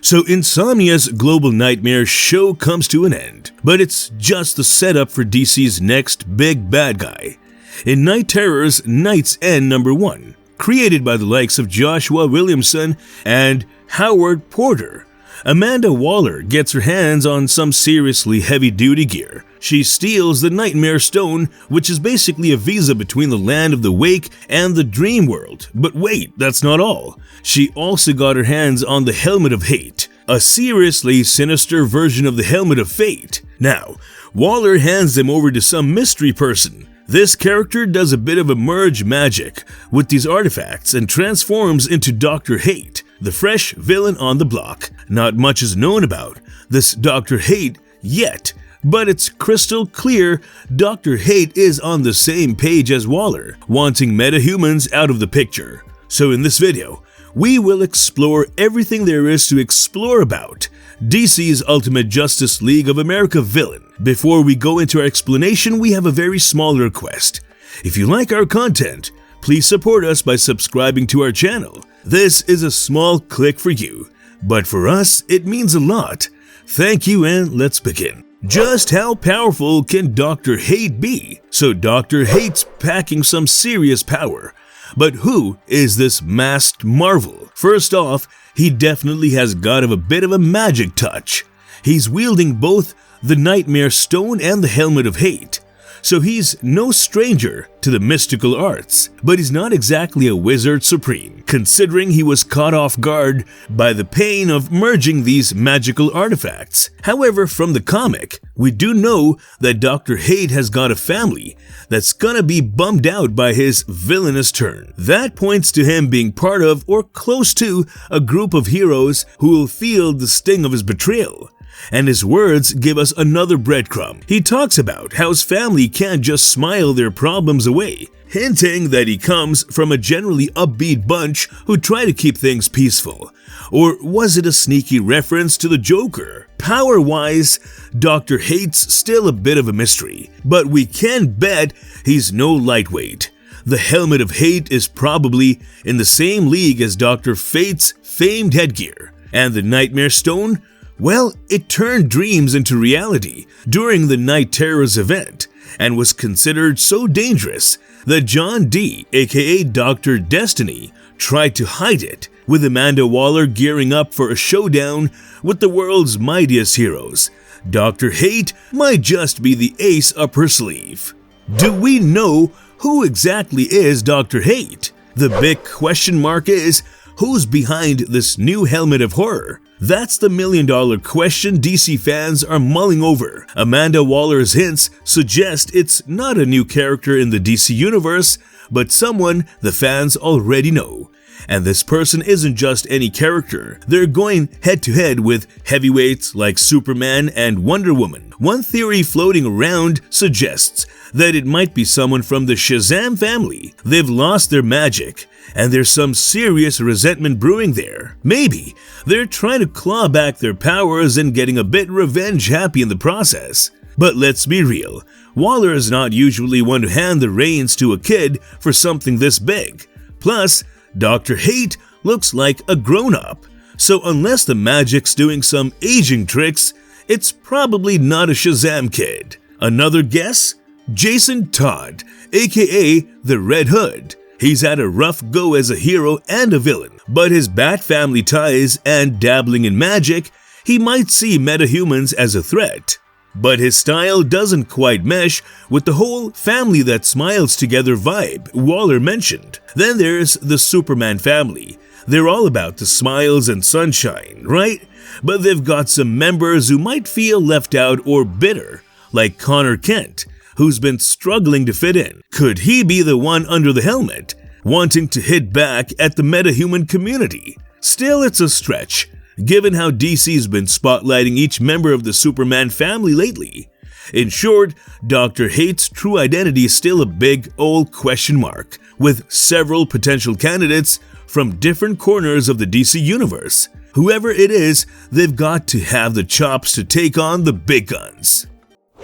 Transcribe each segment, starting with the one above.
So Insomnia's Global Nightmare show comes to an end, but it's just the setup for DC's next big bad guy. In Night Terror's Night's End #1, created by the likes of Joshua Williamson and Howard Porter, Amanda Waller gets her hands on some seriously heavy-duty gear. She steals the Nightmare Stone, which is basically a visa between the land of the wake and the dream world. But wait, that's not all. She also got her hands on the Helmet of Hate, a seriously sinister version of the Helmet of Fate. Now, Waller hands them over to some mystery person. This character does a bit of a merge magic with these artifacts and transforms into Dr. Hate, the fresh villain on the block. Not much is known about this Dr. Hate yet, but it's crystal clear Dr. Hate is on the same page as Waller, wanting metahumans out of the picture. So in this video, we will explore everything there is to explore about DC's Ultimate Justice League of America villain. Before we go into our explanation, we have a very small request. If you like our content, please support us by subscribing to our channel. This is a small click for you, but for us, it means a lot. Thank you, and let's begin. Just how powerful can Dr. Hate be? So Dr. Hate's packing some serious power. But who is this masked marvel? First off, he definitely has got a bit of a magic touch. He's wielding both the Nightmare Stone and the Helmet of Hate. So he's no stranger to the mystical arts, but he's not exactly a wizard supreme, considering he was caught off guard by the pain of merging these magical artifacts. However, from the comic, we do know that Dr. Hate has got a family that's gonna be bummed out by his villainous turn. That points to him being part of or close to a group of heroes who will feel the sting of his betrayal. And his words give us another breadcrumb. He talks about how his family can't just smile their problems away, hinting that he comes from a generally upbeat bunch who try to keep things peaceful. Or was it a sneaky reference to the Joker? Power-wise, Dr. Hate's still a bit of a mystery, but we can bet he's no lightweight. The Helmet of Hate is probably in the same league as Dr. Fate's famed headgear. And the Nightmare Stone? Well, it turned dreams into reality during the Night Terror's event and was considered so dangerous that John D, aka Dr. Destiny, tried to hide it, with Amanda Waller gearing up for a showdown with the world's mightiest heroes. Dr. Hate might just be the ace up her sleeve. Do we know who exactly is Dr. Hate? The big question mark is, who's behind this new Helmet of Horror? That's the million-dollar question DC fans are mulling over. Amanda Waller's hints suggest it's not a new character in the DC universe, but someone the fans already know. And this person isn't just any character. They're going head-to-head with heavyweights like Superman and Wonder Woman. One theory floating around suggests that it might be someone from the Shazam family. They've lost their magic, and there's some serious resentment brewing there. Maybe they're trying to claw back their powers and getting a bit revenge-happy in the process. But let's be real, Waller is not usually one to hand the reins to a kid for something this big. Plus, Dr. Hate looks like a grown-up, so unless the magic's doing some aging tricks, it's probably not a Shazam kid. Another guess? Jason Todd, aka the Red Hood. He's had a rough go as a hero and a villain, but his Bat family ties and dabbling in magic, he might see metahumans as a threat. But his style doesn't quite mesh with the whole family that smiles together vibe Waller mentioned. Then there's the Superman family. They're all about the smiles and sunshine, right? But they've got some members who might feel left out or bitter, like Connor Kent, who's been struggling to fit in. Could he be the one under the helmet, wanting to hit back at the metahuman community? Still, it's a stretch, given how DC's been spotlighting each member of the Superman family lately. In short, Dr. Hate's true identity is still a big old question mark, with several potential candidates from different corners of the DC universe. Whoever it is, they've got to have the chops to take on the big guns.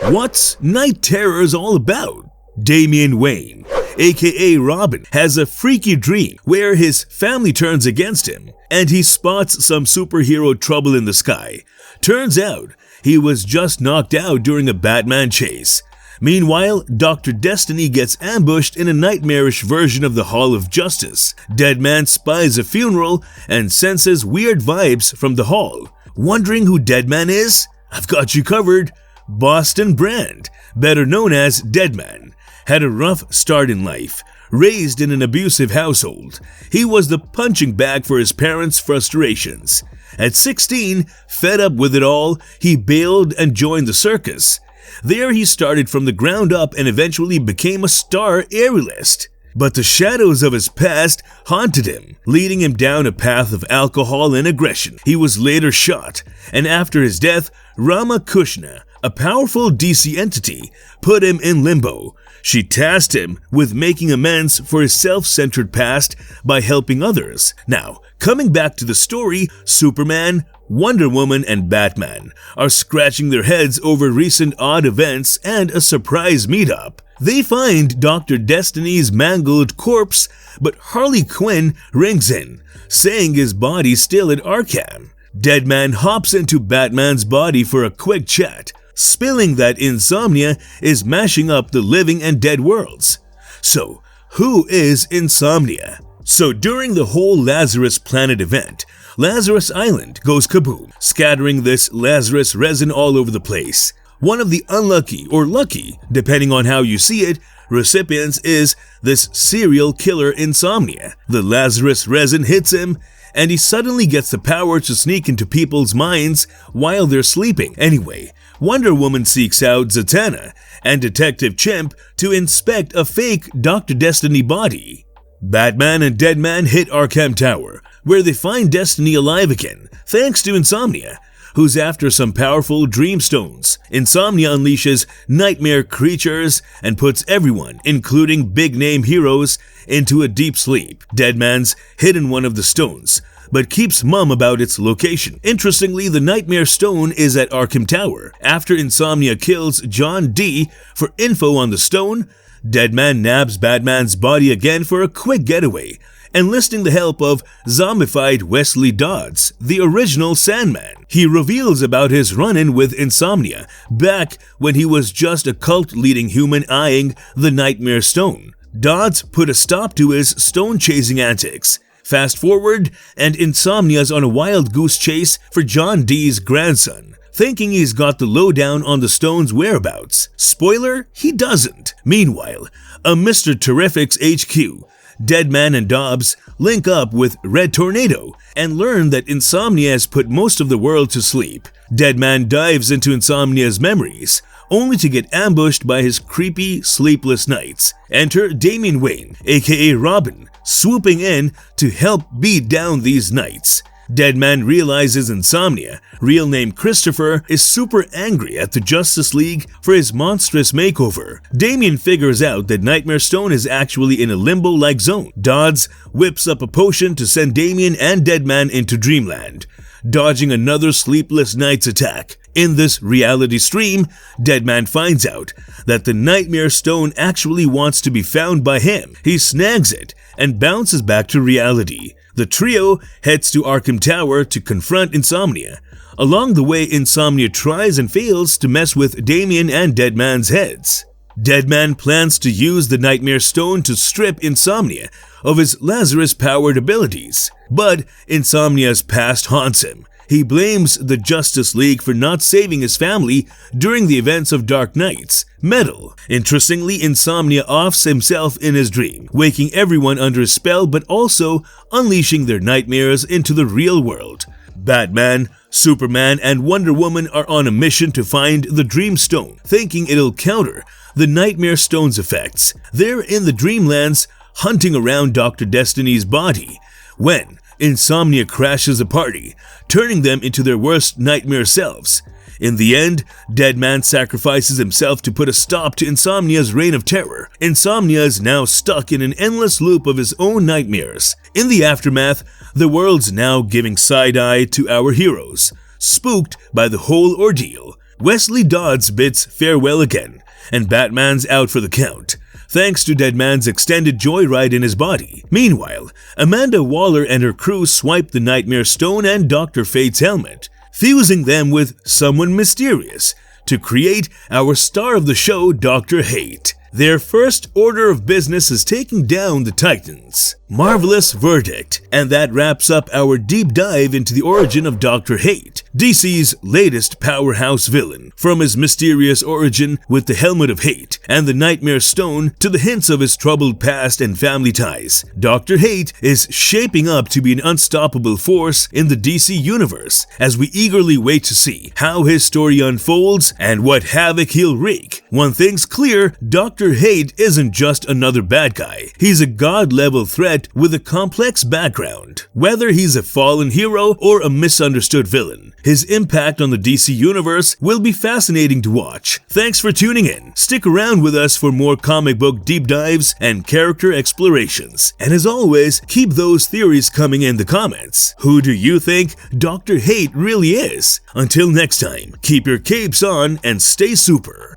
What's Night Terrors all about? Damian Wayne, aka Robin, has a freaky dream where his family turns against him and he spots some superhero trouble in the sky. Turns out, he was just knocked out during a Batman chase. Meanwhile, Dr. Destiny gets ambushed in a nightmarish version of the Hall of Justice. Deadman spies a funeral and senses weird vibes from the hall. Wondering who Deadman is? I've got you covered. Boston Brand, better known as Deadman, had a rough start in life. Raised in an abusive household, he was the punching bag for his parents' frustrations. At 16, fed up with it all, he bailed and joined the circus. There he started from the ground up and eventually became a star aerialist. But the shadows of his past haunted him, leading him down a path of alcohol and aggression. He was later shot, and after his death, Rama Kushna, a powerful DC entity, put him in limbo. She tasked him with making amends for his self-centered past by helping others. Now, coming back to the story, Superman, Wonder Woman, and Batman are scratching their heads over recent odd events and a surprise meetup. They find Dr. Destiny's mangled corpse, but Harley Quinn rings in, saying his body's still at Arkham. Deadman hops into Batman's body for a quick chat, spilling that Insomnia is mashing up the living and dead worlds. So, who is Insomnia? So during the whole Lazarus Planet event, Lazarus Island goes kaboom, scattering this Lazarus resin all over the place. One of the unlucky or lucky, depending on how you see it, recipients is this serial killer Insomnia. The Lazarus resin hits him, and he suddenly gets the power to sneak into people's minds while they're sleeping. Anyway, Wonder Woman seeks out Zatanna and Detective Chimp to inspect a fake Dr. Destiny body. Batman and Deadman hit Arkham Tower, where they find Destiny alive again, thanks to Insomnia, who's after some powerful dream stones. Insomnia unleashes nightmare creatures and puts everyone, including big-name heroes, into a deep sleep. Deadman's hidden one of the stones, but keeps mum about its location. Interestingly, the Nightmare Stone is at Arkham Tower. After Insomnia kills John D. for info on the stone, Deadman nabs Batman's body again for a quick getaway, enlisting the help of zombified Wesley Dodds, the original Sandman. He reveals about his run-in with Insomnia back when he was just a cult-leading human eyeing the Nightmare Stone. Dodds put a stop to his stone-chasing antics. Fast forward, and Insomnia's on a wild goose chase for John D's grandson, thinking he's got the lowdown on the stone's whereabouts. Spoiler, he doesn't. Meanwhile, a Mr. Terrific's HQ, Deadman and Dobbs link up with Red Tornado and learn that Insomnia has put most of the world to sleep. Deadman dives into Insomnia's memories, only to get ambushed by his creepy, sleepless nights. Enter Damian Wayne, aka Robin, swooping in to help beat down these nights. Deadman realizes Insomnia, real name Christopher, is super angry at the Justice League for his monstrous makeover. Damian figures out that Nightmare Stone is actually in a limbo-like zone. Dodds whips up a potion to send Damian and Deadman into Dreamland, dodging another Sleepless Nights attack. In this reality stream, Deadman finds out that the Nightmare Stone actually wants to be found by him. He snags it and bounces back to reality. The trio heads to Arkham Tower to confront Insomnia. Along the way, Insomnia tries and fails to mess with Damian and Deadman's heads. Deadman plans to use the Nightmare Stone to strip Insomnia of his Lazarus-powered abilities, but Insomnia's past haunts him. He blames the Justice League for not saving his family during the events of Dark Knight's Metal. Interestingly, Insomnia offs himself in his dream, waking everyone under a spell but also unleashing their nightmares into the real world. Batman, Superman, and Wonder Woman are on a mission to find the Dream Stone, thinking it'll counter the Nightmare Stone's effects. They're in the Dreamlands hunting around Dr. Destiny's body when Insomnia crashes a party, turning them into their worst nightmare selves. In the end, Deadman sacrifices himself to put a stop to Insomnia's reign of terror. Insomnia is now stuck in an endless loop of his own nightmares. In the aftermath, the world's now giving side-eye to our heroes. Spooked by the whole ordeal, Wesley Dodds bids farewell again, and Batman's out for the count. thanks to Deadman's extended joyride in his body. Meanwhile, Amanda Waller and her crew swipe the Nightmare Stone and Dr. Fate's helmet, fusing them with someone mysterious to create our star of the show, Dr. Hate. Their first order of business is taking down the Titans. Marvelous verdict, and that wraps up our deep dive into the origin of Dr. Hate, DC's latest powerhouse villain. From his mysterious origin with the Helmet of Hate and the Nightmare Stone to the hints of his troubled past and family ties, Dr. Hate is shaping up to be an unstoppable force in the DC universe as we eagerly wait to see how his story unfolds and what havoc he'll wreak. One thing's clear, Dr. Hate isn't just another bad guy. He's a god-level threat with a complex background. Whether he's a fallen hero or a misunderstood villain, his impact on the DC universe will be fascinating to watch. Thanks for tuning in. Stick around with us for more comic book deep dives and character explorations. And as always, keep those theories coming in the comments. Who do you think Dr. Hate really is? Until next time, keep your capes on and stay super.